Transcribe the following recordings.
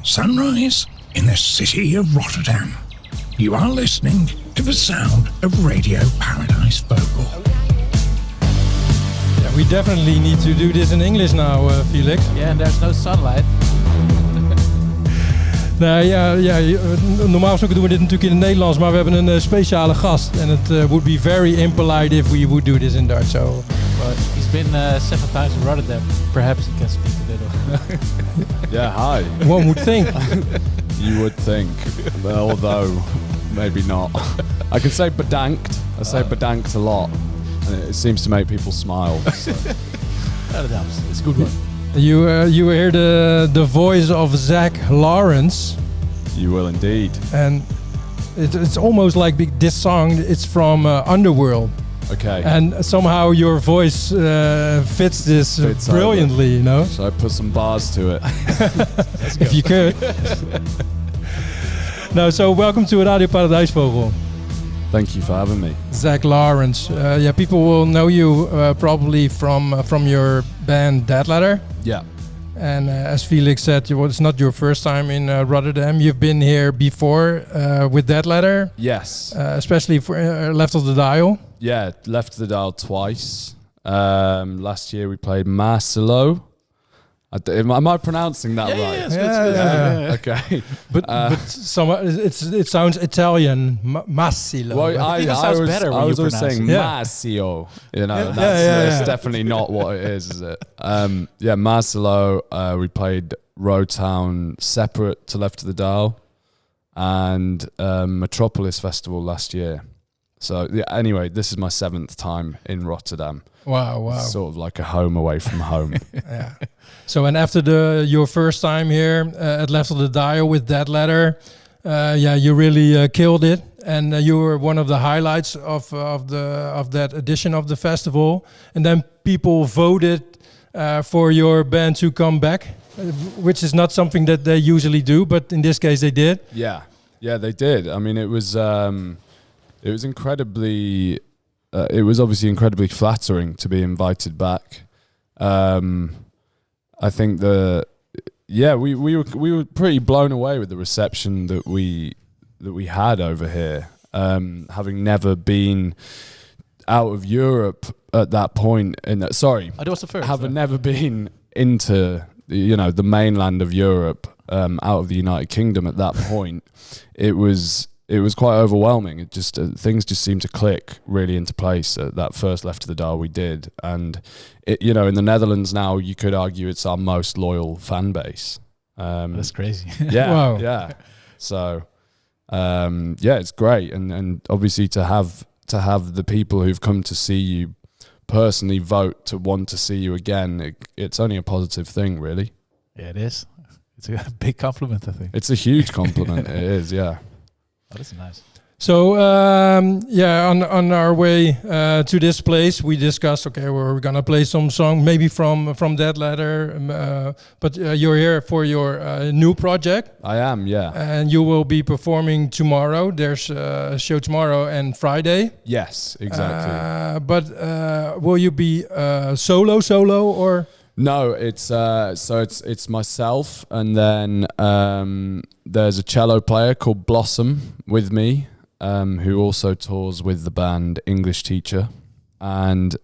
Sunrise in the city of Rotterdam. You are listening to the sound of Radio Paradise Vocal. Yeah, we definitely need to do this in English now, Felix. Yeah, and there's no sunlight. Nou ja, normaal gesproken doen we dit natuurlijk in het Nederlands, maar we hebben een speciale gast. En het would be very impolite if we would do this in Dutch. So. Well, he's been 7 times in Rotterdam. Perhaps he can speak a little. Yeah, hi. One would think. You would think, although maybe not. I can say bedankt. I say bedankt a lot, and it seems to make people smile. So. That helps. It's a good one. You hear the voice of Zac Lawrence. You will indeed. And it's almost like this song. It's from Underworld. Okay. And somehow your voice fits this brilliantly, you know. So I put some bars to it. If you could. No, so welcome to Radio Paradise Vocal. Thank you for having me. Zac Lawrence. Yeah, people will know you probably from your band DEADLETTER. Yeah. And as Felix said, it's not your first time in Rotterdam. You've been here before with DEADLETTER. Yes. Especially for Left of the Dial. Yeah, Left the Dial twice. Last year we played Marcelo. Am I pronouncing that right? Yeah. Okay. But it sounds Italian. Massilo. Well, I was always saying Marcio. You know, that's definitely not what it is it? Yeah, Marcelo. We played Rotown separate to Left of the Dial, and Metropolis Festival last year. So yeah, anyway, this is my 7th time in Rotterdam. Wow. Sort of like a home away from home. Yeah. So, and after your first time here at Left of the Dial with DEADLETTER, you really killed it, and you were one of the highlights of that edition of the festival. And then people voted for your band to come back, which is not something that they usually do, but in this case they did. Yeah, they did. I mean, it was incredibly. It was obviously incredibly flattering to be invited back. I think we were pretty blown away with the reception that we had over here. Having never been out of Europe at that point, that was the first. Having never been into the mainland of Europe, out of the United Kingdom at that point, it was quite overwhelming. It just things just seemed to click really into place at that first Left of the Dial we did, and in the Netherlands now you could argue it's our most loyal fan base. That's crazy. Yeah, wow. Yeah. So, it's great, and obviously to have the people who've come to see you personally vote to want to see you again, it's only a positive thing, really. Yeah, it is. It's a big compliment, I think. It's a huge compliment. It is, yeah. Oh, that's nice. So on our way to this place, we discussed, okay, we're gonna play some song, maybe from DEADLETTER, but you're here for your new project. I am, yeah. And you will be performing tomorrow. There's a show tomorrow and Friday. Yes, exactly. But will you be solo or? No, it's myself, and then there's a cello player called Blossom with me, who also tours with the band English Teacher, and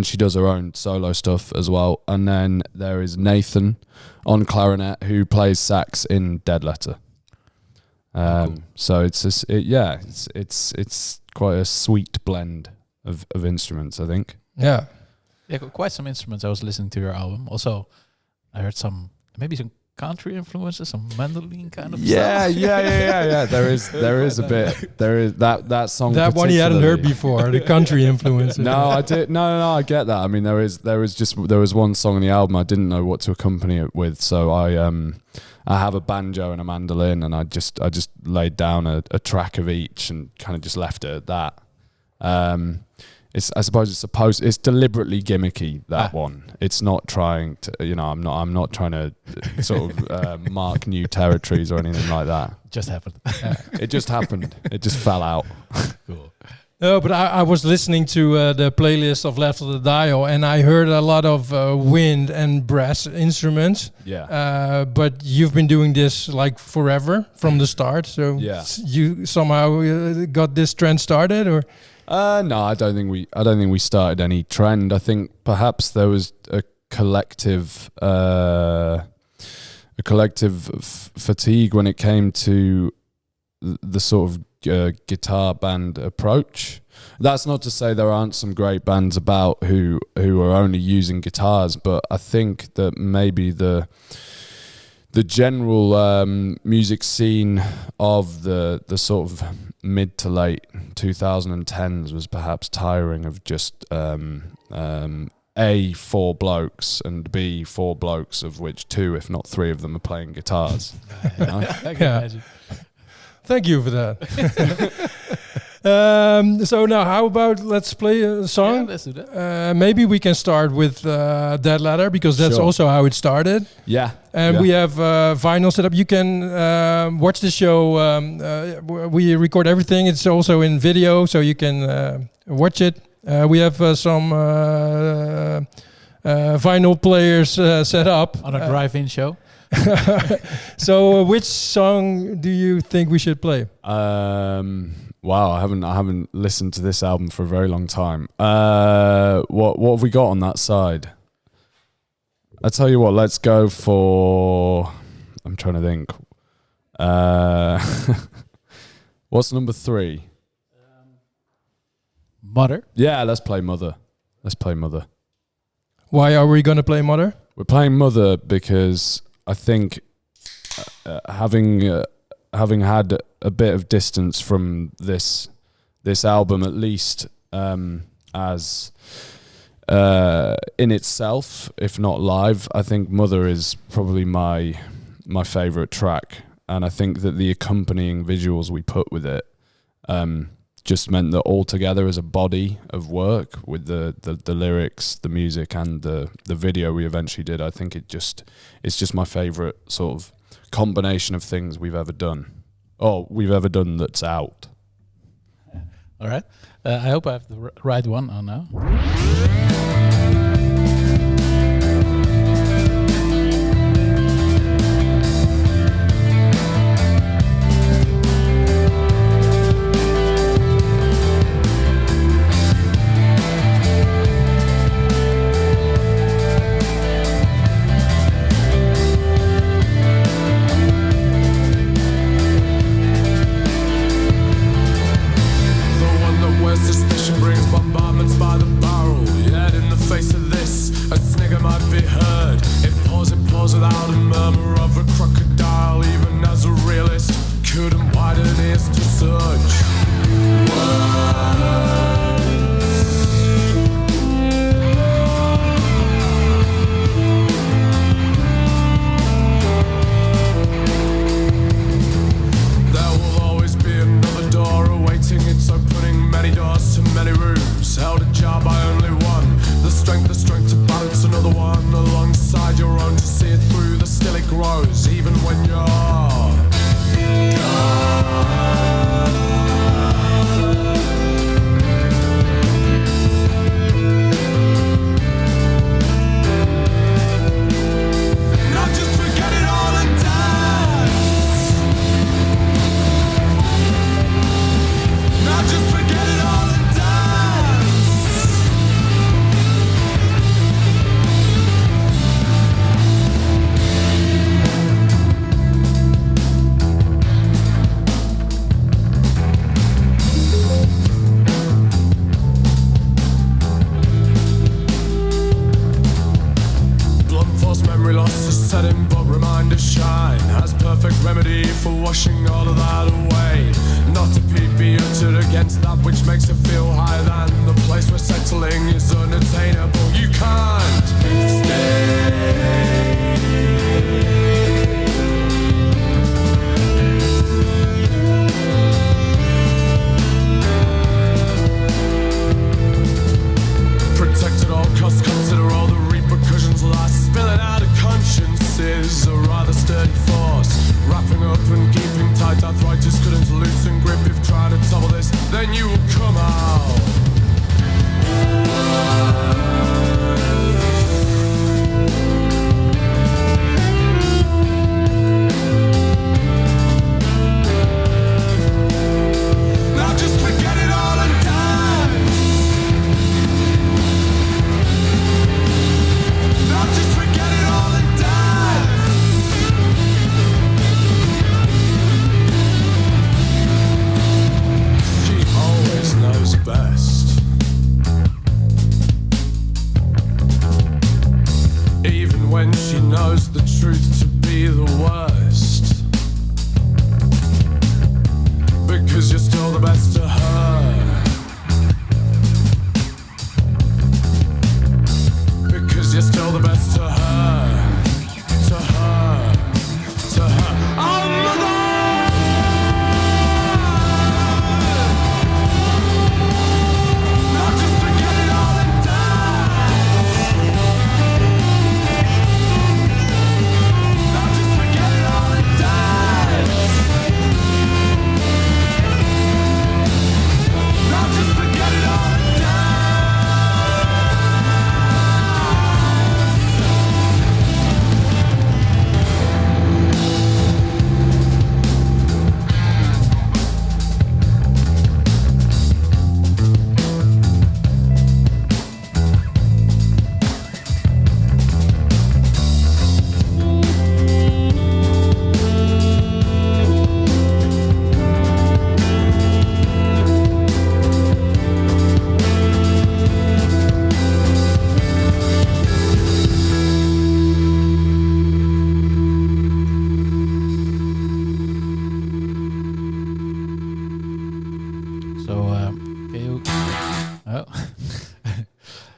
she does her own solo stuff as well. And then there is Nathan on clarinet, who plays sax in DEADLETTER. Cool. So it's quite a sweet blend of instruments, I think. Yeah. Yeah, quite some instruments. I was listening to your album. Also, I heard maybe some country influences, some mandolin kind of stuff. Yeah. There is a bit. There is that song. That one he hadn't heard before. The country influences. No, I did. No, I get that. I mean, there was one song on the album I didn't know what to accompany it with, so I have a banjo and a mandolin, and I just laid down a track of each and kind of just left it at that. I suppose it's deliberately gimmicky, that one. It's not trying to, I'm not trying to sort of mark new territories or anything like that. Just happened. It just happened. It just fell out. Cool. No, but I was listening to the playlist of Left of the Dial, and I heard a lot of wind and brass instruments. Yeah. But you've been doing this like forever from the start. So Yeah. you somehow got this trend started, or No, I don't think we started any trend. I think perhaps there was a collective fatigue when it came to the sort of guitar band approach. That's not to say there aren't some great bands about who are only using guitars, but I think that maybe the general music scene of the sort of mid to late 2010s was perhaps tiring of just A, 4 blokes, and B, 4 blokes, of which 2, if not 3 of them are playing guitars. You know? I can imagine. thank you for that. So now, how about let's play a song? Yeah, let's do that. Maybe we can start with Dead Letter, because that's Sure. also how it started. Yeah. And yeah. we have vinyl set up. You can watch the show. We record everything. It's also in video, so you can watch it. We have some vinyl players set up. On a drive-in show. So which song do you think we should play? Wow, I haven't listened to this album for a very long time. What have we got on that side? I tell you what, let's go for. I'm trying to think. What's number 3? Mother. Yeah, let's play Mother. Why are we going to play Mother? We're playing Mother because I think having had a bit of distance from this album, at least as in itself, if not live, I think Mother is probably my favorite track, and I think that the accompanying visuals we put with it just meant that all together as a body of work with the lyrics, the music, and the video we eventually did, I think it's just my favorite sort of combination of things we've ever done that's out. All right. I hope I have the right one on now. Suspicion brings bombardments by the barrel. Yet in the face of this, a snigger might be heard. It pours without a murmur of a crocodile. Even as a realist, couldn't widen ears to search There will always be another door awaiting its opening. Many doors to many rooms, held ajar by only one. The strength to balance another one alongside your own, to see it through. The still it grows, even when you're gone. Now just forget it all and dance. Now just forget it all and dance. Blunt force memory loss is setting, but reminders shine as perfect remedy for washing all of that away. Not to be uttered against that which makes it feel higher than the place we're settling is unattainable. You can't stay. Protect at all costs, consider all the repercussions last. Spilling out of conscience is a rather sturdy force. Wrapping up and keeping tight, arthritis couldn't loosen grip. If trying to topple this, then you will come out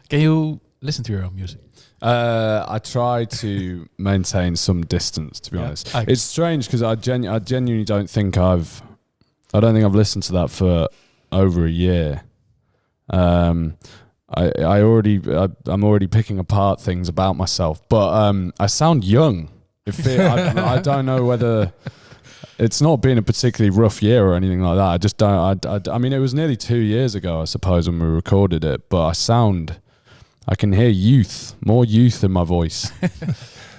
Can you listen to your own music? I try to maintain some distance, to be honest. It's strange because I genuinely don't think I've listened to that for over a year. I'm already picking apart things about myself, but I sound young. I don't know whether it's not been a particularly rough year or anything like that. I just don't. I mean, it was nearly 2 years ago, I suppose, when we recorded it. But I can hear more youth in my voice.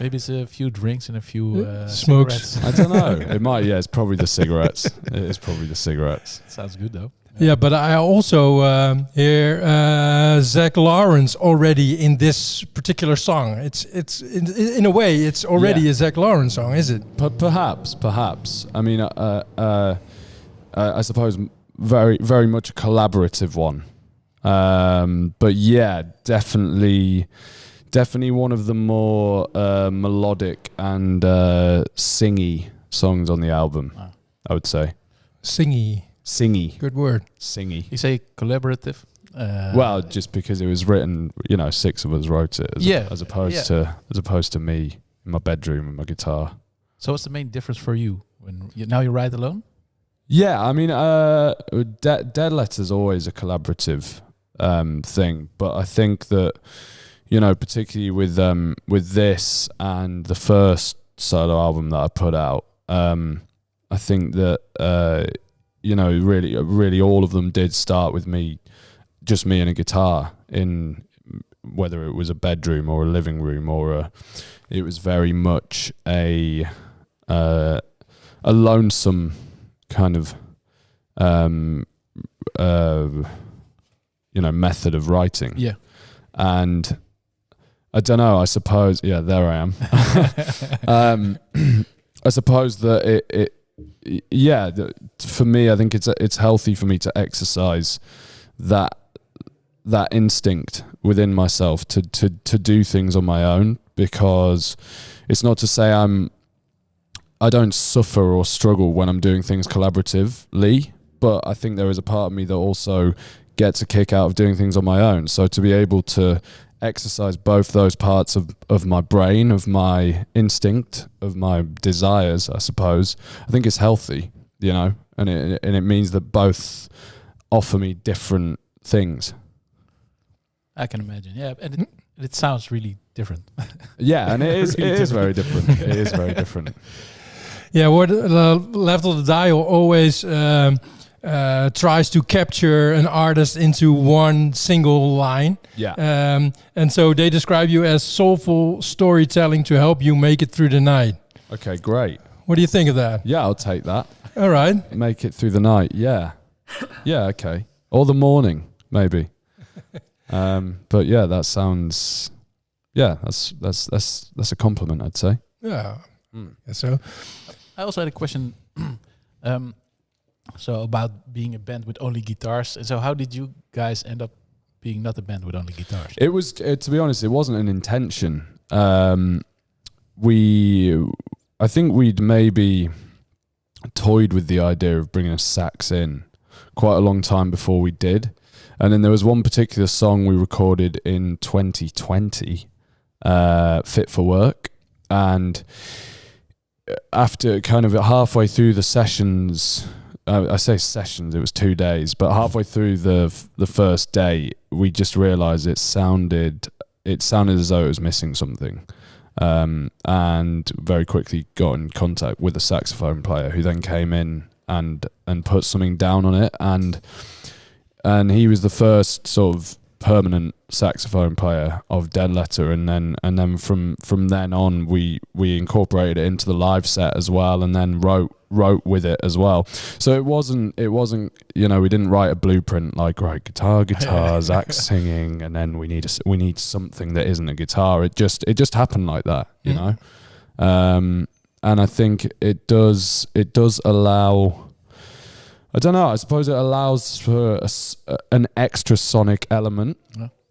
Maybe it's a few drinks and a few smokes. cigarettes. I don't know. It might. Yeah, it's probably the cigarettes. It is probably the cigarettes. Sounds good though. Yeah, but I also hear Zac Lawrence already in this particular song. It's in a way it's already a Zac Lawrence song, is it? Perhaps. I mean, I suppose very, very much a collaborative one. But yeah, definitely one of the more melodic and singy songs on the album. I would say Singy. Good word. Singy. You say collaborative? Well, just because it was written, 6 of us wrote it, as opposed to me in my bedroom with my guitar. So what's the main difference for you when you write alone? Yeah, I mean, Dead Letter is always a collaborative thing, but I think that particularly with this and the first solo album that I put out, I think that really all of them did start with just me and a guitar, in whether it was a bedroom or a living room it was very much a lonesome kind of method of writing. Yeah. And I don't know, I suppose, there I am. I suppose that for me, I think it's healthy for me to exercise that instinct within myself to do things on my own, because it's not to say I don't suffer or struggle when I'm doing things collaboratively, but I think there is a part of me that also gets a kick out of doing things on my own. So to be able to exercise both those parts of my brain, of my instinct, of my desires, I suppose, I think it's healthy, and it means that both offer me different things. I can imagine, yeah, and it sounds really different. Yeah, and it is very different. It is very different. Yeah, what Left of the Dial always tries to capture an artist into one single line. Yeah. And so they describe you as soulful storytelling to help you make it through the night. Okay, great. What do you think of that? Yeah, I'll take that. All right. Make it through the night. Yeah. Yeah, okay. Or the morning, maybe. But yeah, that sounds, that's a compliment, I'd say. Yeah. So I also had a question. So about being a band with only guitars. And so how did you guys end up being not a band with only guitars? It was, to be honest, it wasn't an intention. I think we'd maybe toyed with the idea of bringing a sax in quite a long time before we did. And then there was one particular song we recorded in 2020, Fit for Work. And after kind of halfway through the sessions, I say sessions, it was 2 days, but halfway through the first day, we just realized it sounded as though it was missing something. And very quickly got in contact with a saxophone player who then came in and put something down on it. And he was the first sort of permanent saxophone player of Dead Letter, and then from then on we incorporated it into the live set as well, and then wrote with it as well. So it wasn't we didn't write a blueprint like, right, guitar, Zach singing, and then we need something that isn't a guitar. It just happened like that, you know. And I think it does allow, I don't know, I suppose it allows for an extra sonic element,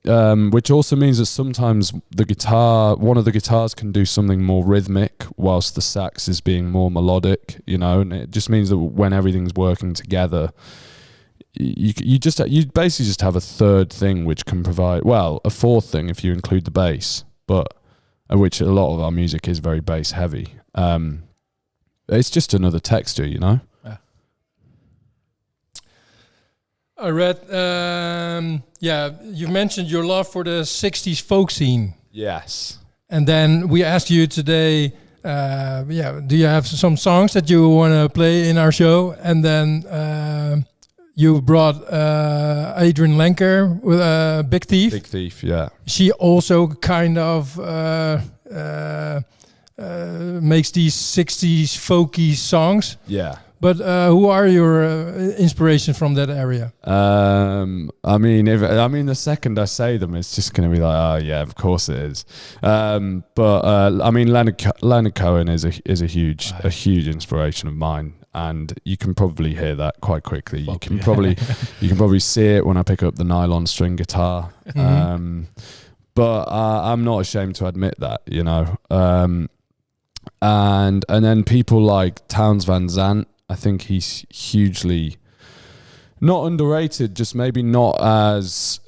which also means that sometimes one of the guitars can do something more rhythmic whilst the sax is being more melodic, and it just means that when everything's working together, you basically just have a third thing which can provide, well, a fourth thing if you include the bass, but which a lot of our music is very bass heavy. It's just another texture, you know. I read, you mentioned your love for the 60s folk scene. Yes. And then we asked you today, do you have some songs that you want to play in our show? And then you brought Adrian Lenker with Big Thief. Big Thief, yeah. She also kind of makes these 60s folky songs. Yeah. But who are your inspirations from that area? I mean, the second I say them, it's just going to be like, oh yeah, of course it is. I mean, Leonard Cohen is a huge inspiration of mine, and you can probably hear that quite quickly. You can probably see it when I pick up the nylon string guitar. Mm-hmm. But I'm not ashamed to admit that, you know. And then people like Townes Van Zandt. I think he's hugely not underrated, just maybe not as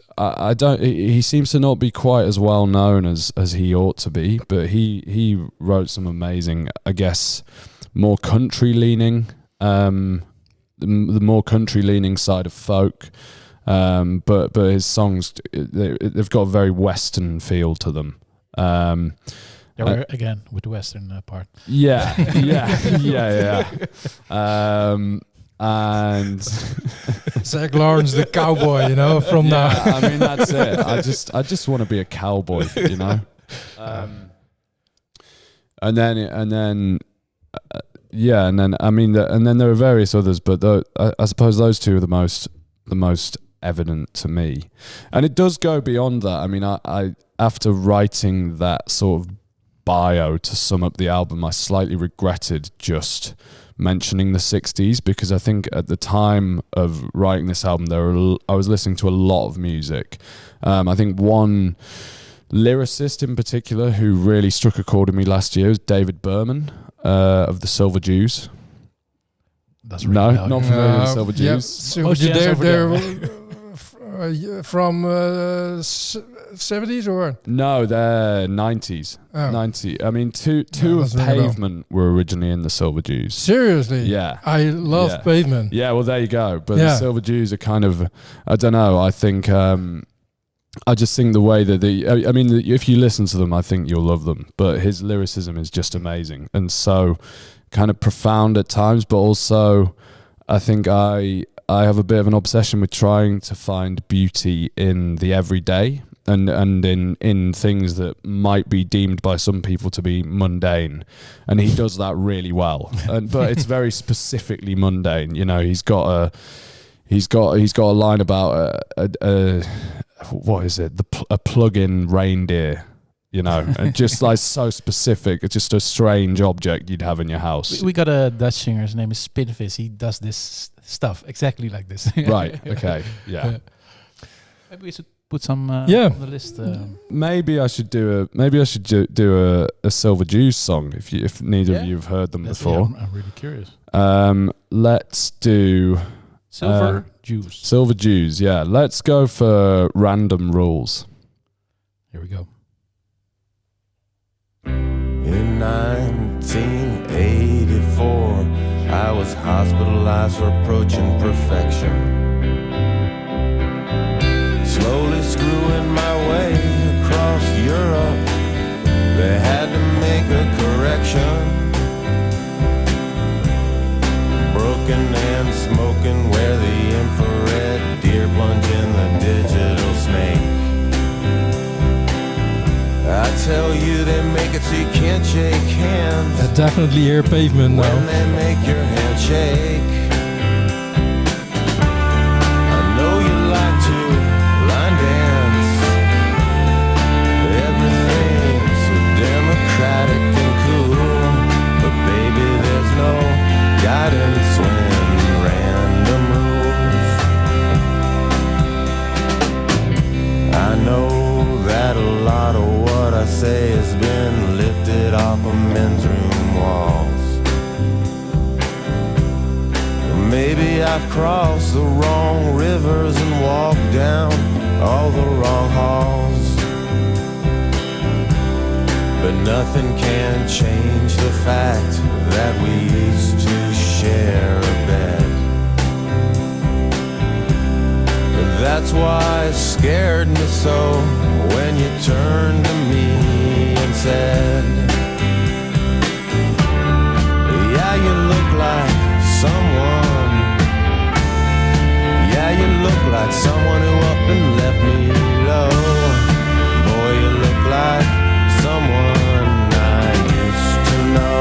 he seems to not be quite as well known as he ought to be, but he wrote some amazing, I guess, more country leaning, the more country leaning side of folk. But his songs, they've got a very Western feel to them. We're again with the Western part. Yeah. And Zac Lawrence, the cowboy, you know, from now. I mean, that's it. I just want to be a cowboy, you know. And then I mean, and then there are various others, but I suppose those two are the most evident to me. And it does go beyond that. I mean, I after writing that sort of bio to sum up the album, I slightly regretted just mentioning the 60s, because I think at the time of writing this album I was listening to a lot of music. I think one lyricist in particular who really struck a chord with me last year was David Berman of the Silver Jews. That's really not familiar with Silver Jews. They're from 70s or no, they're 90s. 90. I mean, two of Pavement were originally in the Silver Jews. Seriously? Yeah. I love Pavement. Yeah, well, there you go. But the Silver Jews are kind of, I don't know. I think I just think the way that if you listen to them, I think you'll love them. But his lyricism is just amazing, and so kind of profound at times. But also, I think I have a bit of an obsession with trying to find beauty in the everyday and in things that might be deemed by some people to be mundane, and he does that really well. But it's very specifically mundane. You know, he's got a line about what is it? A plug-in reindeer. You know, and just like so specific. It's just a strange object you'd have in your house. We got a Dutch singer. His name is Spinvis. He does this stuff exactly like this. Right. Okay. Yeah. Maybe we should put some on the list. Maybe I should do a Silver Jews song if neither of you have heard them before. I'm really curious. Let's do Silver Jews. Silver Jews. Yeah. Let's go for Random Rules. Here we go. In 1984, I was hospitalized for approaching perfection. Slowly screwing my way across Europe, they had to make a correction. Broken and smoking where the infrared deer plunge in the digital snake. I tell you, they make it so you can't shake hands. I definitely hear Pavement now. When they make your hand shake. I know you like to line dance. Everything's so democratic and cool. But baby, there's no guidance when random rules. I know that a lot of what I say has been lifted off of men's room walls. Maybe I've crossed the wrong rivers and walked down all the wrong halls. But nothing can change the fact that we used to share a bed. And that's why it scared me so when you turned to me and said, yeah, you look like someone. Yeah, you look like someone who up and left me low. Boy, you look like someone I used to know.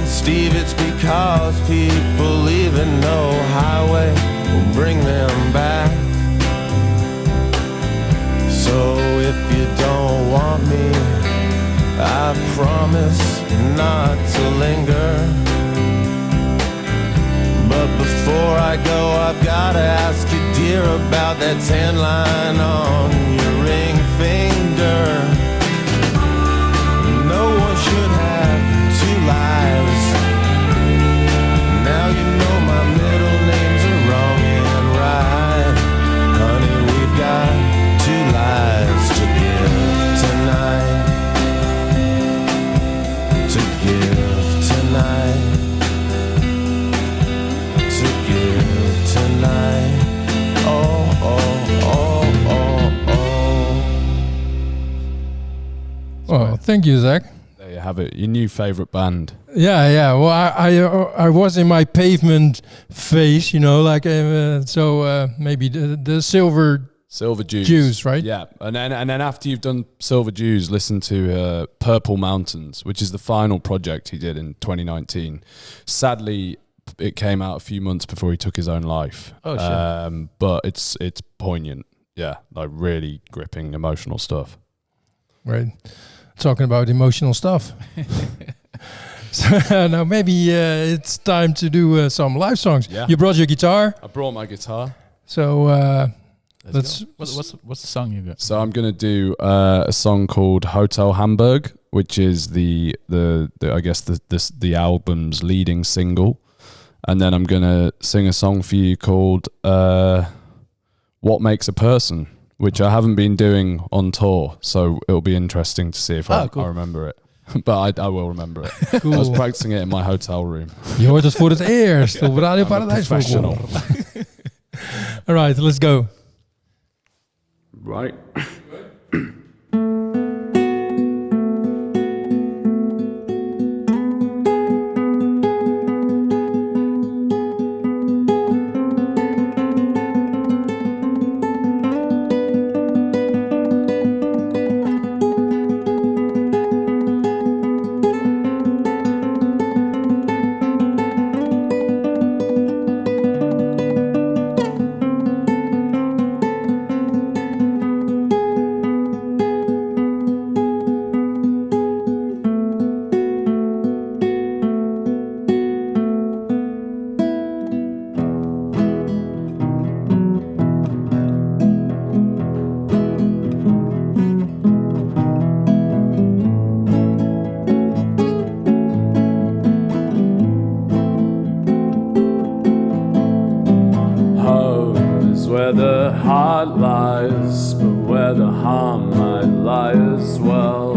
Steve, it's because people even know highway will bring them back. So if you don't want me, I promise not to linger. But before I go, I've gotta ask you, dear, about that tan line on your ring finger. No one should have two lives. Now you know my middle names are wrong and right. Honey, we've got two lives to give tonight. To give tonight. To give tonight. Oh, oh, oh, oh, oh. Oh, thank you, Zac. There you have it. Your new favorite band. Yeah. Well, I was in my pavement phase, you know, like maybe the Silver Jews, right? Yeah, and then after you've done Silver Jews, listen to Purple Mountains, which is the final project he did in 2019. Sadly, it came out a few months before he took his own life. Oh shit! But it's poignant. Yeah, like really gripping, emotional stuff. Right. Talking about emotional stuff. So now maybe it's time to do some live songs. Yeah. You brought your guitar, I brought my guitar. so Let's go. What's the song you got? So I'm gonna do a song called Hotel Hamburg, which is the I guess the album's leading single, and then I'm gonna sing a song for you called What Makes a Person, which I haven't been doing on tour, so it'll be interesting to see if I remember it. But I will remember it. Cool. I was practicing it in my hotel room. Je hoort het voor het eerst op Radio Paradijs. Professional. All right, let's go. Right. Where the heart lies, but where the harm might lie as well.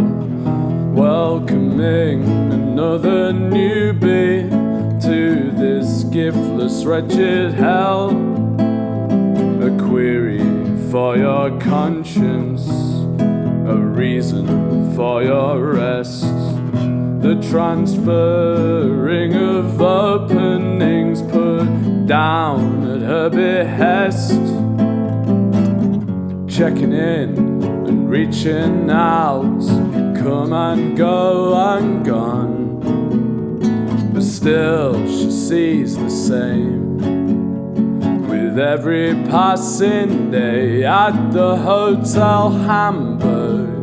welcoming another newbie to this giftless, wretched hell. A query for your conscience, a reason for your rest. The transferring of openings put down at her behest. Checking in and reaching out, come and go and gone. But still she sees the same with every passing day at the Hotel Hamburg.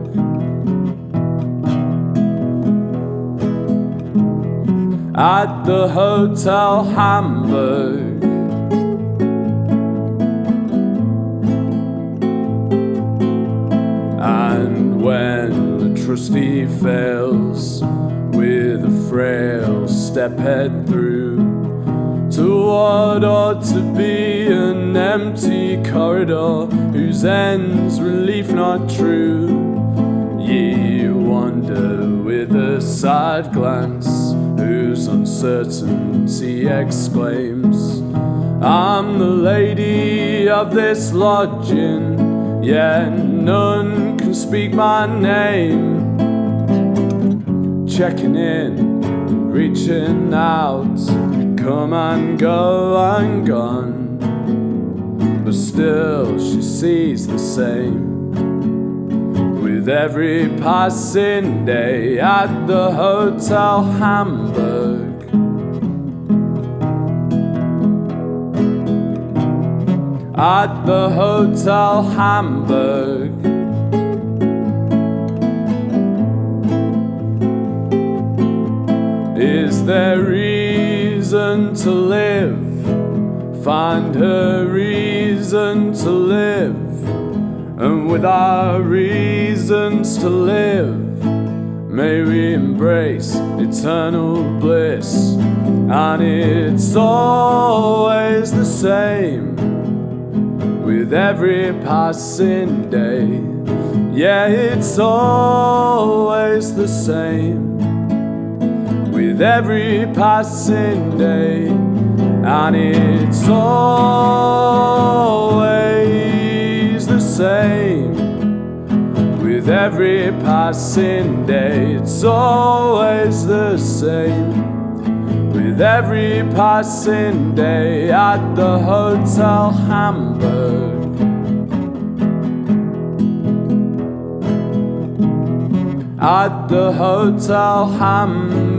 At the Hotel Hamburg. And when the trustee fails with a frail step head through to what ought to be an empty corridor whose end's relief not true, ye wonder with a side glance whose uncertainty exclaims, I'm the lady of this lodging, yet none can speak my name. Checking in, reaching out, come and go and gone. But still she sees the same with every passing day at the Hotel Hamburg. At the Hotel Hamburg. Is there reason to live? Find her reason to live. And with our reasons to live, may we embrace eternal bliss. And it's always the same with every passing day. Yeah, it's always the same with every passing day. And it's always the same with every passing day. It's always the same with every passing day at the Hotel Hamburg. At the Hotel Hamburg.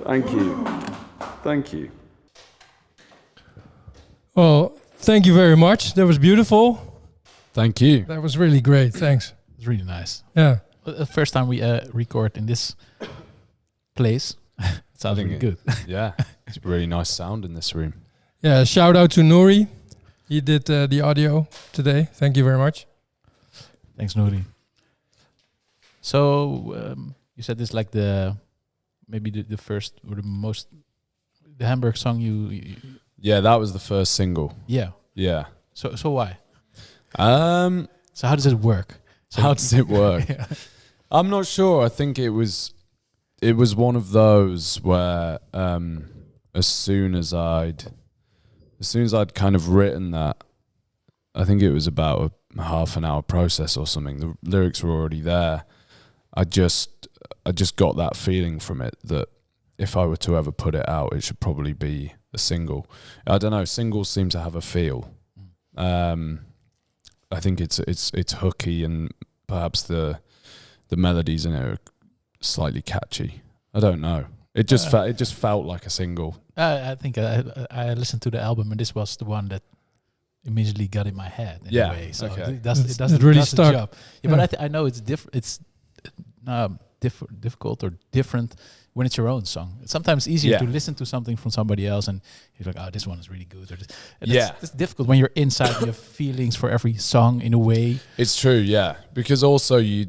Thank you. Thank you. Well, thank you very much. That was beautiful. Thank you. That was really great. Thanks. It's really nice. Yeah. The first time we record in this place, it sounds really good. Yeah, it's a really nice sound in this room. Yeah. Shout out to Nuri. He did the audio today. Thank you very much. Thanks, Nuri. So you said this like maybe the first or the Hamburg song you Yeah, that was the first single. Yeah. Yeah. So why? So how does it work? How does it work? Yeah. I'm not sure. I think it was one of those where as soon as I'd kind of written that, I think it was about a half an hour process or something. The lyrics were already there. I just got that feeling from it that if I were to ever put it out, it should probably be a single. I don't know. Singles seem to have a feel. I think it's hooky and perhaps the melodies in it are slightly catchy. I don't know. It just felt like a single. I think I listened to the album and this was the one that immediately got in my head. In a way. So okay. it does really the stuck. job. Yeah, but I know it's different. It's difficult or different when it's your own song. It's sometimes easier Yeah. to listen to something from somebody else and you're like, oh, this one is really good. Or this. And Yeah. it's difficult when you're inside and you have feelings for every song in a way. It's true, yeah. Because also you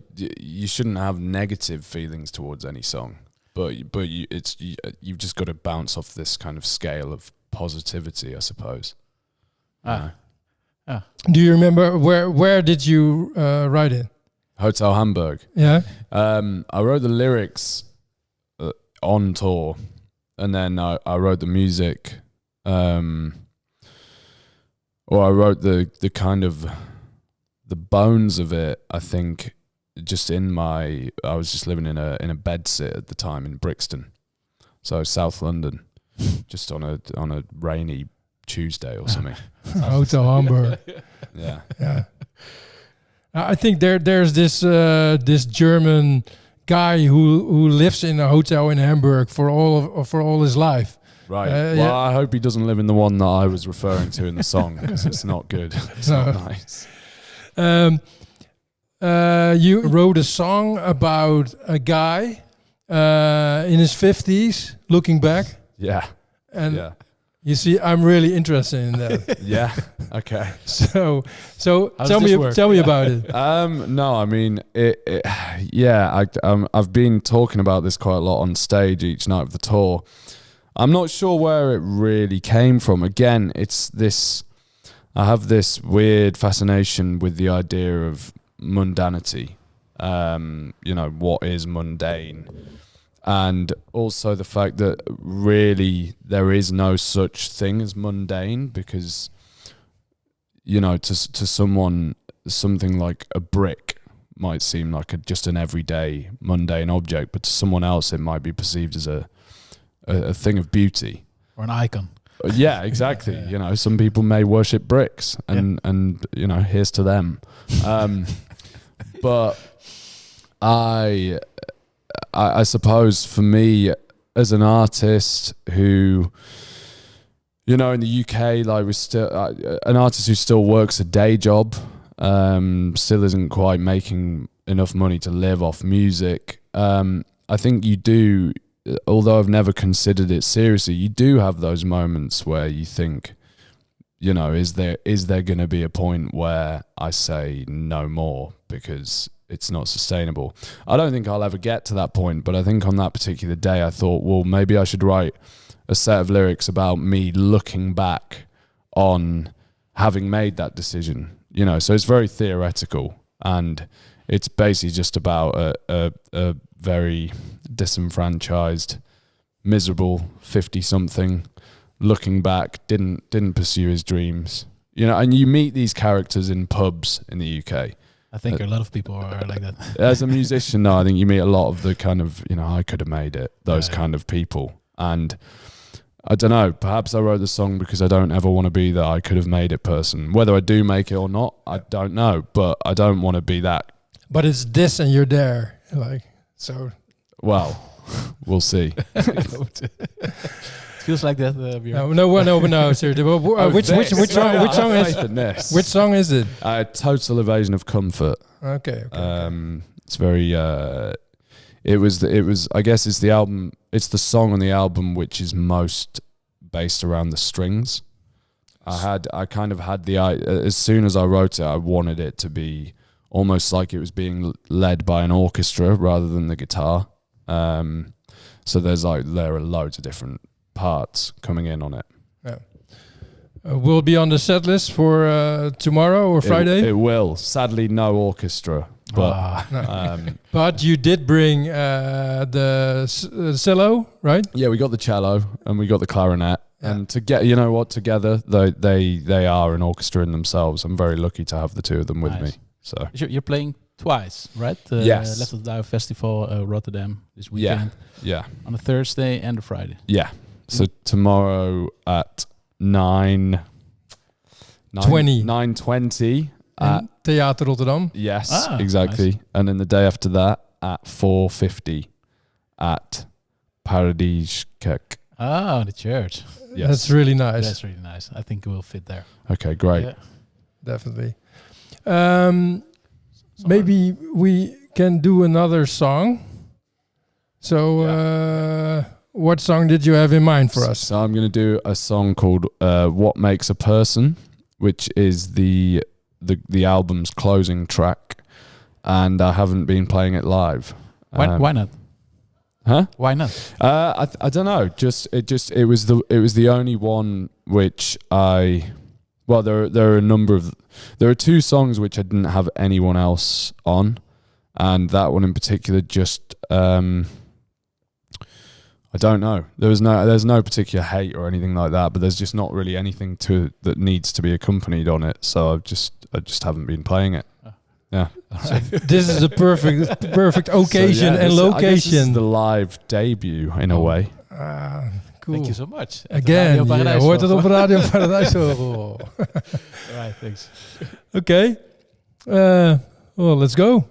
shouldn't have negative feelings towards any song, but you've just got to bounce off this kind of scale of positivity, I suppose. Do you remember where did you write it? Hotel Hamburg. Yeah. I wrote the lyrics on tour, and then I wrote the music, or I wrote the kind of the bones of it. I think just I was just living in a bedsit at the time in Brixton, so South London, just on a rainy Tuesday or something. Hotel Hamburg. Yeah. Yeah. I think there's this German guy who lives in a hotel in Hamburg for all his life. Right. Yeah. Well, I hope he doesn't live in the one that I was referring to in the song, because it's not good. It's not nice. You wrote a song about a guy in his 50s looking back, Yeah. and Yeah. you see, I'm really interested in that. Yeah. Okay. So How tell does me this work? tell me about it. No, I mean, I've been talking about this quite a lot on stage each night of the tour. I'm not sure where it really came from. Again, I have this weird fascination with the idea of mundanity. What is mundane? And also the fact that really there is no such thing as mundane, because, to someone, something like a brick might seem like just an everyday mundane object, but to someone else it might be perceived as a thing of beauty. Or an icon. Yeah, exactly. Yeah. Some people may worship bricks, and here's to them. But I suppose for me as an artist who, in the UK, like we're still an artist who still works a day job, still isn't quite making enough money to live off music. I think you do, although I've never considered it seriously, you do have those moments where you think, is there going to be a point where I say no more because it's not sustainable? I don't think I'll ever get to that point, but I think on that particular day I thought, well, maybe I should write a set of lyrics about me looking back on having made that decision. So it's very theoretical, and it's basically just about a very disenfranchised, miserable 50-something looking back, didn't pursue his dreams. And you meet these characters in pubs in the UK. I think a lot of people are like that. As a musician, though, I think you meet a lot of the kind of, I could have made it, those kind of people. And I don't know, perhaps I wrote the song because I don't ever want to be the I could have made it person. Whether I do make it or not, I don't know, but I don't want to be that. But it's this and you're there. So. Well, we'll see. Feels like that. No, sir. Which song is it? Total Evasion of Comfort. Okay. It's very. It was. I guess it's the album. It's the song on the album which is most based around the strings. I kind of had as soon as I wrote it, I wanted it to be almost like it was being led by an orchestra rather than the guitar. So there are loads of different parts coming in on it. Yeah. Will it be on the set list for tomorrow or Friday? It will. Sadly, no orchestra. But but you did bring the cello, right? Yeah, we got the cello and we got the clarinet. Yeah. And together they are an orchestra in themselves. I'm very lucky to have the two of them with me. So you're playing twice, right? Yes. Left of the Dial Festival, Rotterdam this weekend. Yeah. On a Thursday and a Friday. Yeah. So tomorrow at 9:20 at Theater Rotterdam. Yes, exactly. Nice. And then the day after that at 4:50 at Paradijskerk. Oh, the church. Yes. That's really nice. That's really nice. I think it will fit there. Okay, great. Yeah. Definitely. Maybe we can do another song. So, what song did you have in mind for us? So I'm going to do a song called "What Makes a Person," which is the album's closing track, and I haven't been playing it live. Why not? Huh? Why not? I don't know. It was the only one which there are two songs which I didn't have anyone else on, and that one in particular just I don't know. There's no particular hate or anything like that, but there's just not really anything that needs to be accompanied on it. So I just haven't been playing it. Yeah. So this is a perfect occasion and location. I guess this is the live debut in a way. Cool. Thank you so much. Again, je hoort het op Radio Paradijso. Right, thanks. Okay. Well, let's go.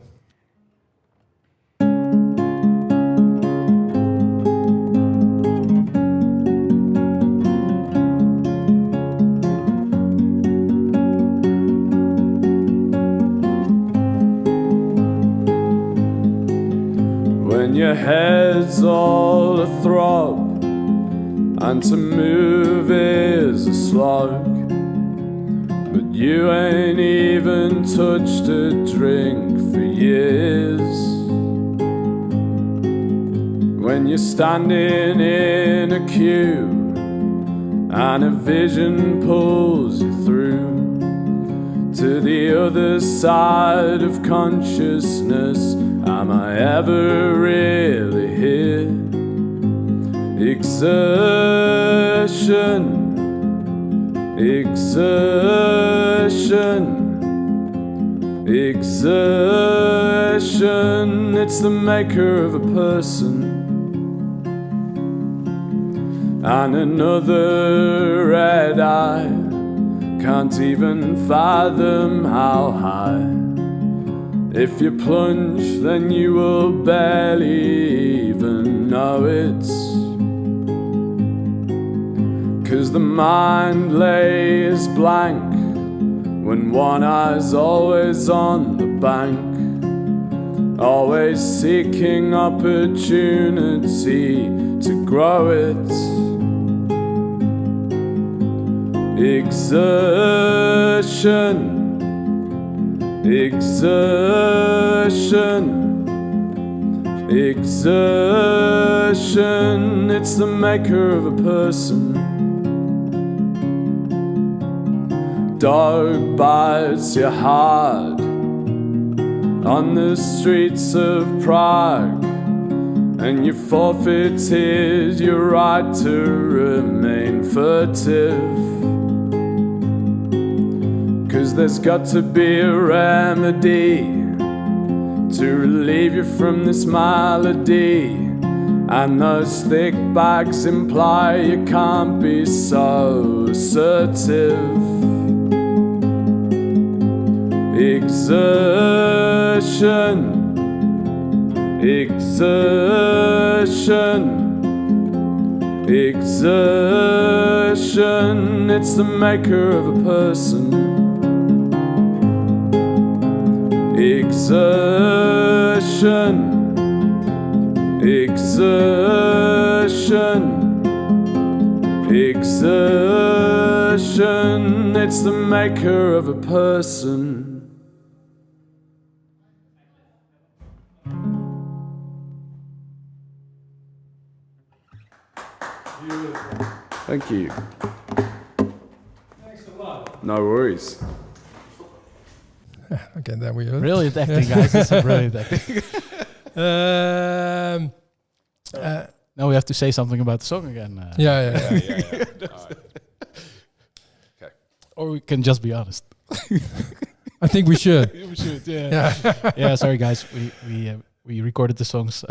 When your head's all a throb and to move is a slog, but you ain't even touched a drink for years. When you're standing in a queue and a vision pulls you through to the other side of consciousness, am I ever really here? Exertion, it's the maker of a person. And another red eye can't even fathom how high. If you plunge, then you will barely even know it. 'Cause the mind lays blank when one eye's always on the bank, always seeking opportunity to grow it. Exertion, it's the maker of a person. Dog bites you hard on the streets of Prague, and you forfeited your right to remain furtive. 'Cause there's got to be a remedy to relieve you from this malady, and those thick bags imply you can't be so assertive. Exertion, it's the maker of a person. Exertion, it's the maker of a person. Thank you. Thanks a lot. No worries. Okay, there we go. Brilliant acting, guys. It's a brilliant acting. Now we have to say something about the song again. Yeah. Okay. Or we can just be honest. I think we should. We should, yeah. Yeah, sorry, guys. We recorded the songs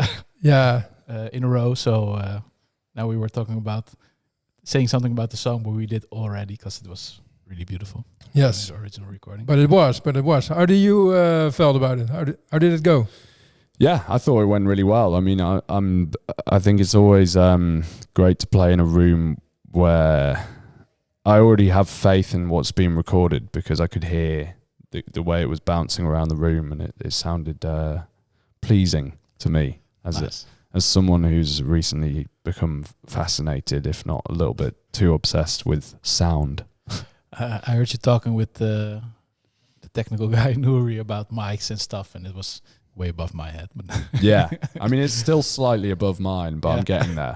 in a row, so now we were talking about saying something about the song, but we did already because it was really beautiful. Yes. The original recording. But it was. How do you felt about it? How did it go? Yeah, I thought it went really well. I mean, I think it's always great to play in a room where I already have faith in what's being recorded, because I could hear the way it was bouncing around the room, and it sounded pleasing to me as someone who's recently become fascinated, if not a little bit too obsessed with sound. I heard you talking with the technical guy Nouri about mics and stuff, and it was way above my head. But Yeah, I mean, it's still slightly above mine, but I'm getting there.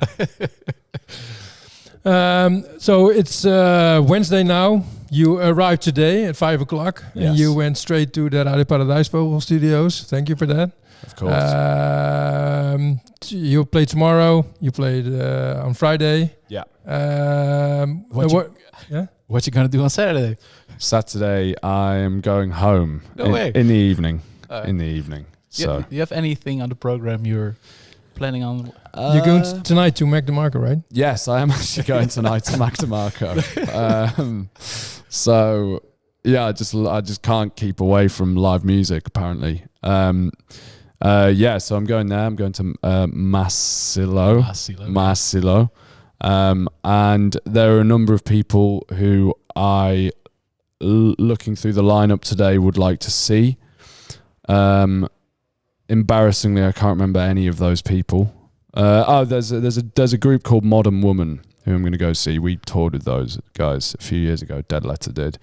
So it's Wednesday now. You arrived today at 5 o'clock, and you went straight to the Radio Paradijsvogel studios. Thank you for that. Of course. You play tomorrow. You played on Friday. Yeah. What you gonna do on Saturday? Saturday, I am going home in the evening. So, do you have anything on the program you're planning on? You're going tonight to Mac DeMarco, right? Yes, I am actually going tonight to Mac DeMarco. So yeah, I just can't keep away from live music apparently. So I'm going there. I'm going to Massilo. And there are a number of people who I, looking through the lineup today, would like to see. Embarrassingly, I can't remember any of those people. There's a group called Modern Woman who I'm going to go see. We toured with those guys a few years ago. DEADLETTER did.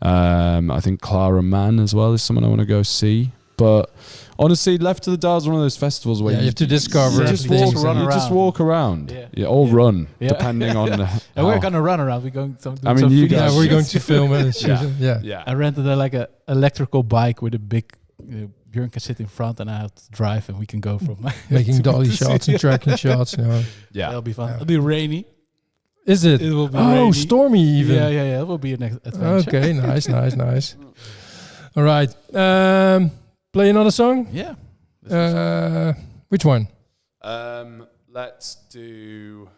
I think Clara Mann as well is someone I want to go see. But honestly, Left to the Dial is one of those festivals where you have to discover. You just walk around. Run, depending on. And we're gonna run around. We're going to. We're going to film it. Yeah. I rented a electrical bike with a big. Björn can sit in front and I have to drive, and we can go from making dolly shots and tracking shots. Yeah, that'll be fun. It'll be rainy. Is it? It will be rainy. Stormy even. Yeah. It will be an adventure. Okay, nice. All right. Play another song? Yeah. Which one? Let's do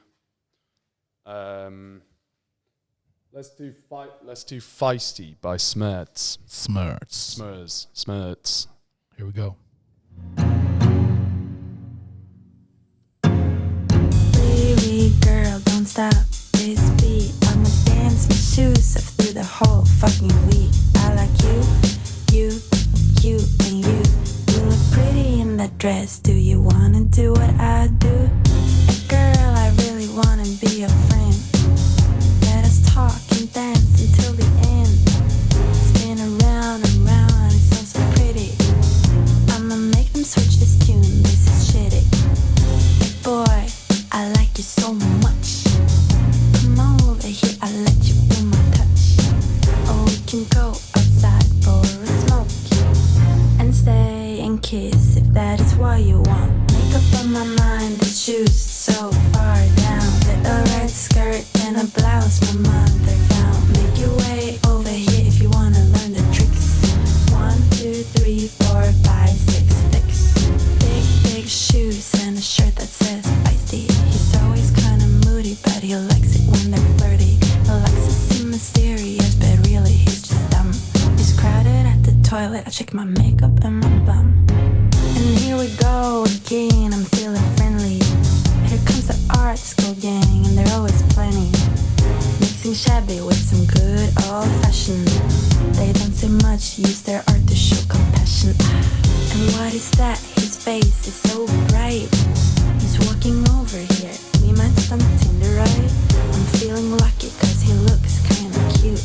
Feisty by Smerz. Smerz. Here we go. Baby girl, don't stop this beat. I'ma dance my shoes off through the whole fucking week. I like you, and you. You look pretty in that dress. Do you wanna do what I do? And girl, I really wanna be your friend. Let us talk and dance until the end. Spin around and round, it sounds so pretty. I'ma make them switch this tune, this is shitty. Boy, I like you so much. Come over here, I let you feel my touch. Oh, we can go outside for a smoke and stay and kiss if that is what you want. Makeup on my mind, the shoes so far down. Little red skirt and a blouse my mother found. Make your way over here if you wanna learn the tricks. 1, 2, 3, 4, 5, 6, fix. Big shoes and a shirt that says feisty. He's always kinda moody, but he likes it when they're flirty. He likes to seem mysterious, but really he's just dumb. He's crowded at the toilet, I check my makeup and my bum. And here we go again, I'm feeling friendly. Here comes the art school gang, and they're always plenty. Mixing shabby with some good old fashioned. They don't say much, use their art to show compassion. And what is that? His face is so bright. He's walking over here, we met on Tinder, right? I'm feeling lucky cause he looks kinda cute.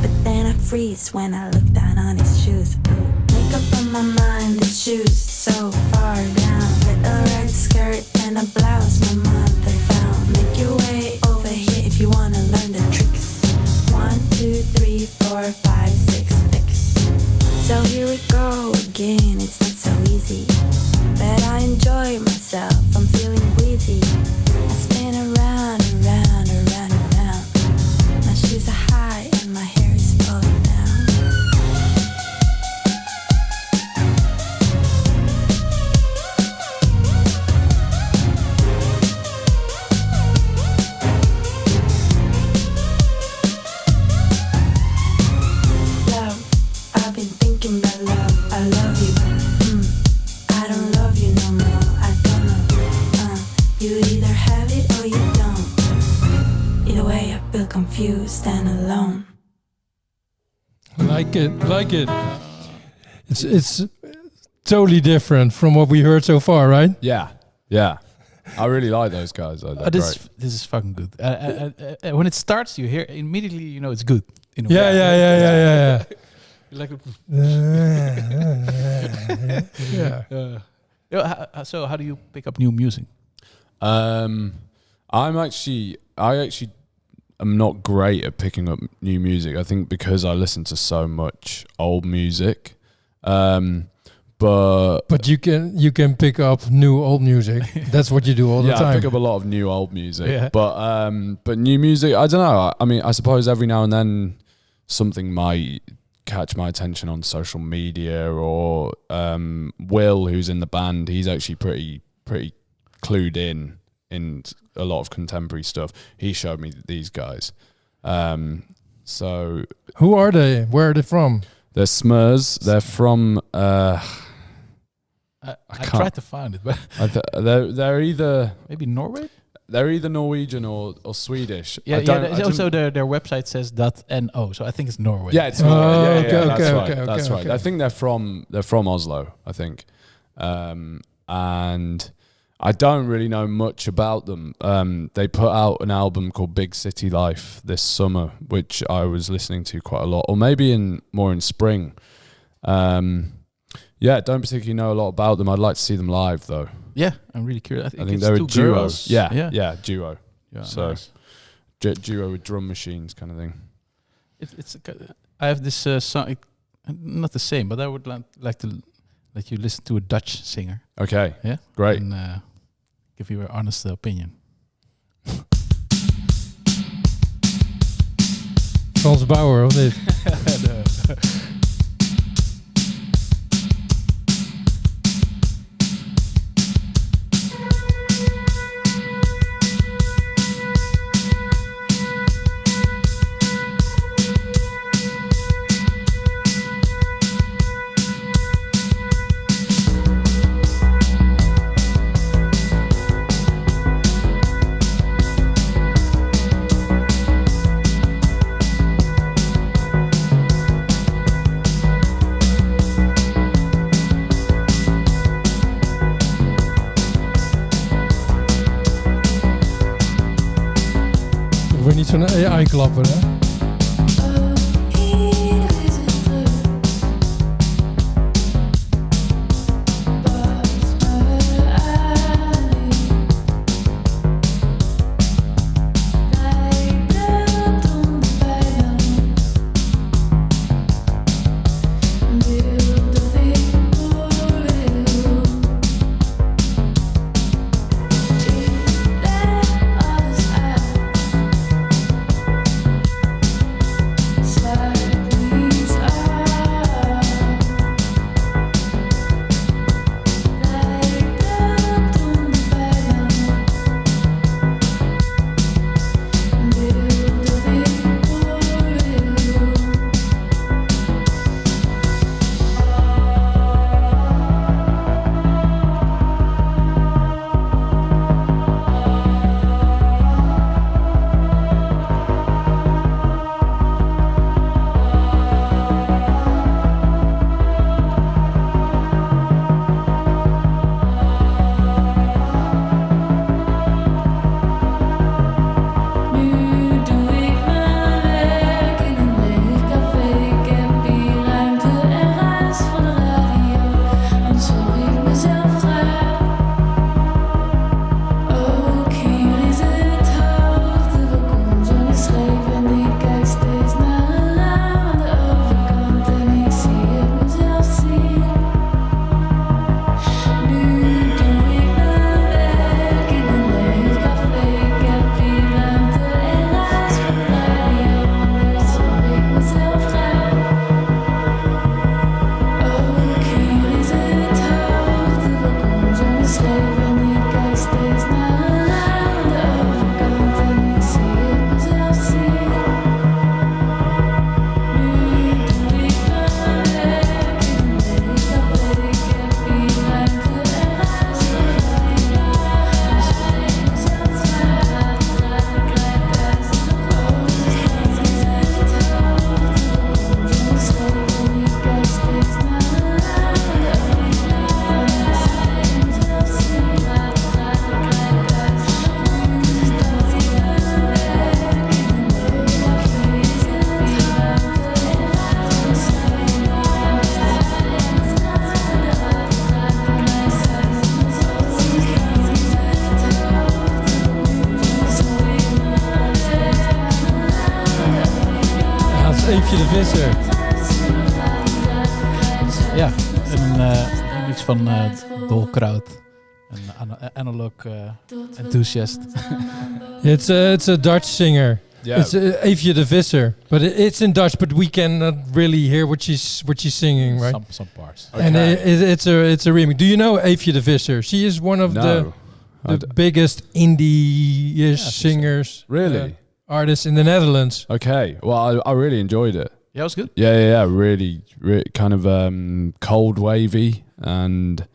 But then I freeze when I look down on his shoes. Ooh. Makeup on my mind, the shoes so far down. Little red skirt and a blouse my mother found. Make your way over here if you wanna learn the tricks. 1, 2, 3, 4, 5, 6, fix. So here we go again, it's not so easy, but I enjoy myself, I'm feeling wheezy. I spin around. My shoes are high and my hair is falling down. Love, I've been thinking about love. I love you. I don't love you no more. I don't know. You either have it or you don't. Either way, I feel confused and alone. Like it. It's totally different from what we heard so far, right? Yeah. Yeah. I really like those guys. Though. They're great. This is fucking good. When it starts, you hear immediately. You know it's good. In a way. Yeah. You like so how do you pick up new music? I actually am not great at picking up new music. I think because I listen to so much old music. But you can pick up new old music. That's what you do all the time. I pick up a lot of new old music. Yeah. But new music, I don't know. I mean, I suppose every now and then something might catch my attention on social media, or Will, who's in the band, he's actually pretty clued in a lot of contemporary stuff. He showed me these guys. So who are they? Where are they from? They're Smerz. They're from. I tried to find it, but they're either maybe Norway. They're either Norwegian or Swedish. Also, their website says .no, so I think it's Norway. Yeah, it's Norway. Okay, that's right. I think they're from Oslo. I think, and I don't really know much about them. They put out an album called Big City Life this summer, which I was listening to quite a lot, or maybe more in spring. Don't particularly know a lot about them. I'd like to see them live, though. Yeah, I'm really curious. I think they're a duo. Girls. Yeah, duo. Yeah, so nice. Duo with drum machines, kind of thing. I have this song, not the same, but I would like to let you listen to a Dutch singer. Okay. Yeah. Great. And give you an honest opinion. Frans Bauer, of dit? Niet zo'n AI-klapper, hè? Eefje de Visser. Ja, een remix van Dolkraut. Een analog enthusiast. It's a Dutch singer. Yeah. It's Eefje de Visser, but it's in Dutch, but we cannot really hear what she's singing, right? Some parts. Okay. And it's a remix. Do you know Eefje de Visser? She is one of the biggest indie singers, Really? artists in the Netherlands. Okay. Well, I really enjoyed it. Yeah, it was good. Yeah. Really kind of cold wavy and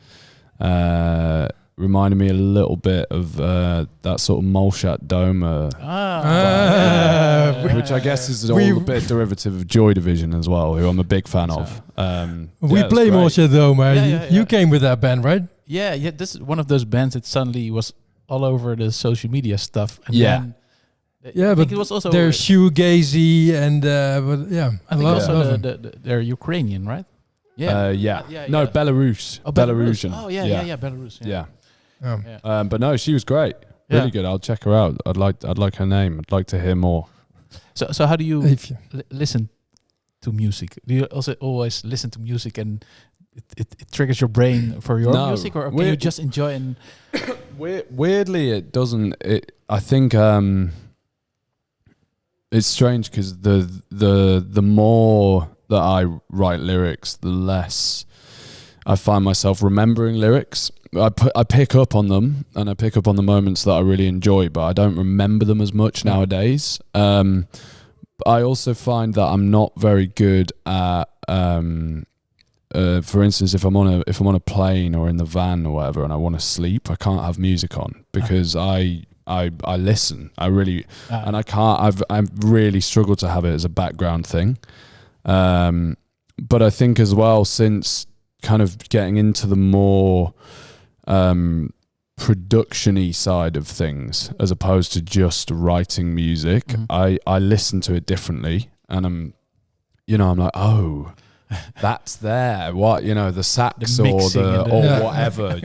reminded me a little bit of that sort of Molchat Doma, which I guess is a bit derivative of Joy Division as well, who I'm a big fan of. We play Molchat Doma. Yeah. You came with that band, right? Yeah. This is one of those bands that suddenly was all over the social media stuff. And Yeah. then, I think it was also they're shoegazy and but yeah, I think love also them. they're Ukrainian, right? No, Belarus. Oh, Belarusian. Oh yeah, Belarus. Yeah. Yeah. But no, she was great. Really good. I'll check her out. I'd like her name. I'd like to hear more. So how do you Eefje. listen to music? Do you also always listen to music and it triggers your brain for your music, or can you just enjoy and? Weirdly, it doesn't. I think it's strange because the more that I write lyrics, the less I find myself remembering lyrics. I pick up on them and I pick up on the moments that I really enjoy, but I don't remember them as much nowadays. I also find that I'm not very good at, for instance, if I'm on a plane or in the van or whatever, and I want to sleep, I can't have music on because I listen. I really and I can't. I've really struggled to have it as a background thing. But I think as well, since kind of getting into the more production-y side of things as opposed to just writing music, I listen to it differently, and I'm like, oh, that's there. What, the sax The or mixing or whatever,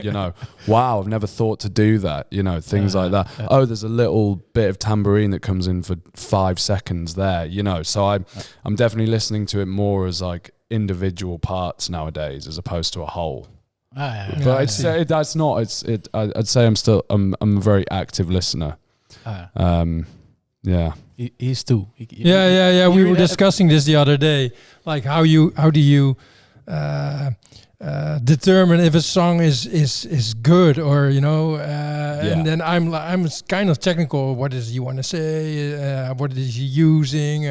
wow, I've never thought to do that, things like that. Oh, there's a little bit of tambourine that comes in for 5 seconds there, so I'm definitely listening to it more as like individual parts nowadays as opposed to a whole. But I'd say that's not. I'd say I'm a very active listener. Yeah. He's too. Yeah. We were discussing this the other day. Like how do you determine if a song is good or and then I'm kind of technical. What does he want to say? What is he using?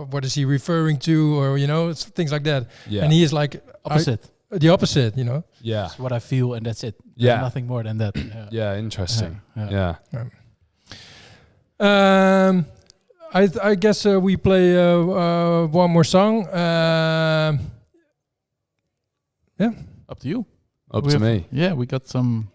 What is he referring to? Or it's things like that. Yeah. And he is like opposite. The opposite, Yeah. It's what I feel, and that's it. Yeah. There's nothing more than that. Yeah. Interesting. Yeah. I guess we play one more song. Up to you. Up to me. Yeah, we got some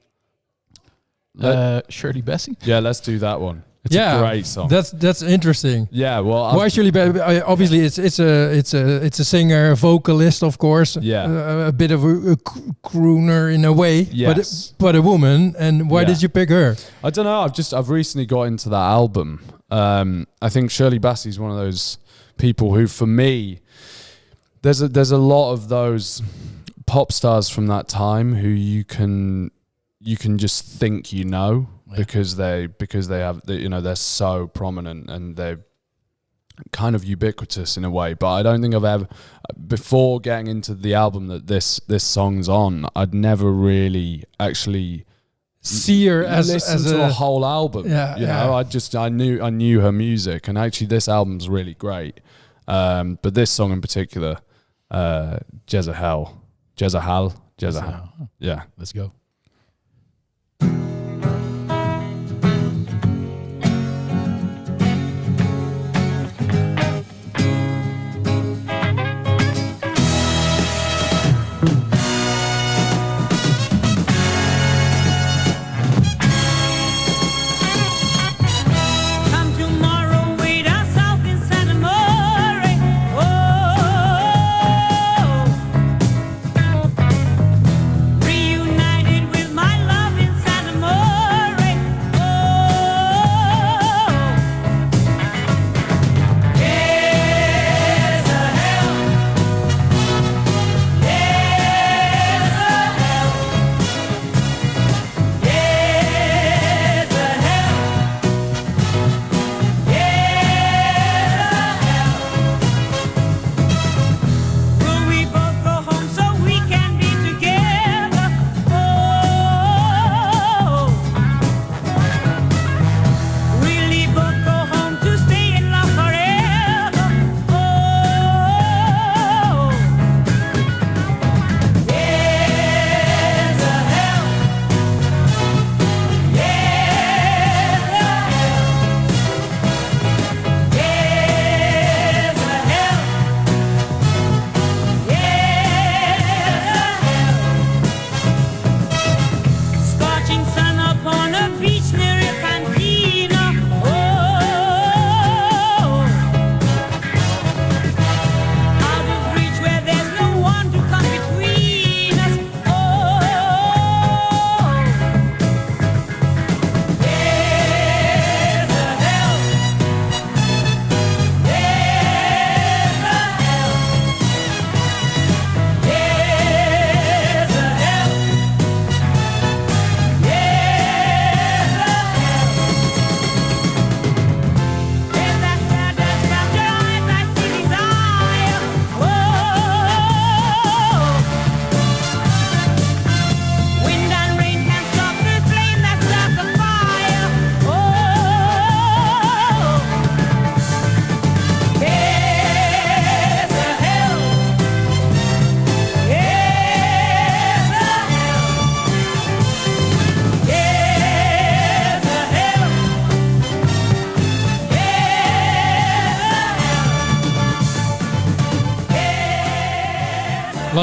Shirley Bassey. Yeah, let's do that one. It's a great song. That's interesting. Yeah, well, why Shirley Bassey? Obviously, it's a singer, a vocalist, of course. Yeah, a bit of a crooner in a way. Yes, but a woman. And why did you pick her? I don't know. I've recently got into that album. I think Shirley Bassey is one of those people who, for me, there's a lot of those pop stars from that time who you can just think because they have they're so prominent and they're kind of ubiquitous in a way. But I don't think I've ever, before getting into the album that this song's on, I'd never really actually see her as a whole album. I knew her music, and actually this album's really great. But this song in particular, Jezahal. Yeah, let's go. Reunited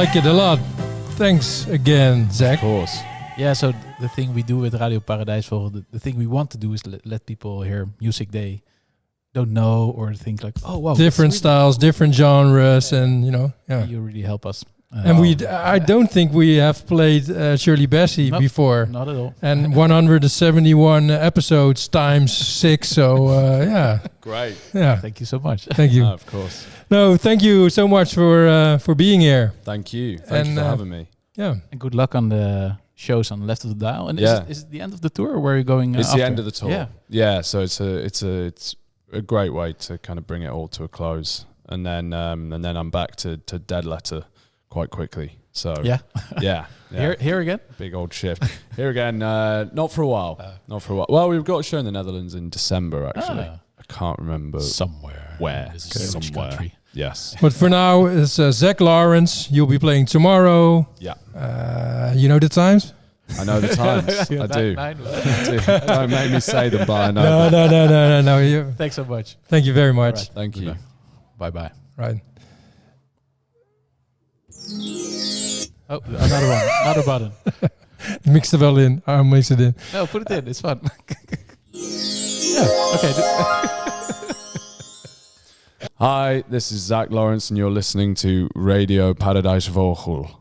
like it a lot. Thanks again, Zac. Of course. Yeah, so the thing we do with Radio Paradijsvogel, the thing we want to do is let people hear music they don't know or think like, oh, wow. Different styles, different genres, and You really help us. And I don't think we have played Shirley Bassey before. Not at all. And 171 episodes times 6, so yeah. Great. Yeah. Thank you so much. Thank you. Of course. No, thank you so much for being here. Thank you. Thank you for having me. Yeah. And good luck on the shows on Left of the Dial. And is it the end of the tour, or where are you going It's after? the end of the tour. Yeah. Yeah, so it's a great way to kind of bring it all to a close. And then I'm back to DEADLETTER quite quickly. So yeah. Here again? Big old shift. Here again, not for a while. Not for a while. Well, we've got a show in the Netherlands in December, actually. I can't remember somewhere. Where. Somewhere. Country. Yes. But for now, it's Zac Lawrence. You'll be playing tomorrow. Yeah. You know the times? I know the times. I do. Don't make me say them, but I know. No. Thanks so much. Thank you very much. Right. Thank you. Bye. Right. Oh, another button. Mix er wel in. I'll mix it in. No, put it in. It's fun. Yeah. Okay. Hi, this is Zac Lawrence, and you're listening to Radio Paradijsvogel.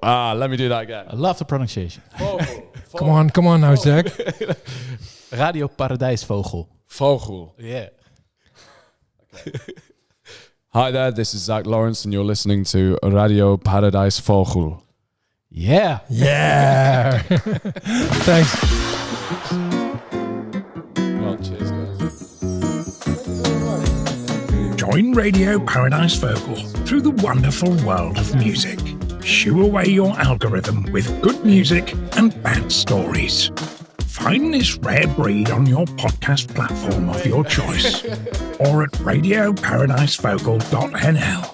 Let me do that again. I love the pronunciation. Come on now, Zac. Radio Paradijsvogel. Vogel. Yeah. Okay. Hi there, this is Zac Lawrence, and you're listening to Radio Paradijsvogel. Yeah. Yeah. Thanks. Well, cheers, guys. Join Radio Paradijsvogel through the wonderful world of music. Shoo away your algorithm with good music and bad stories. Find this rare breed on your podcast platform of your choice or at radioparadijsvogel.nl.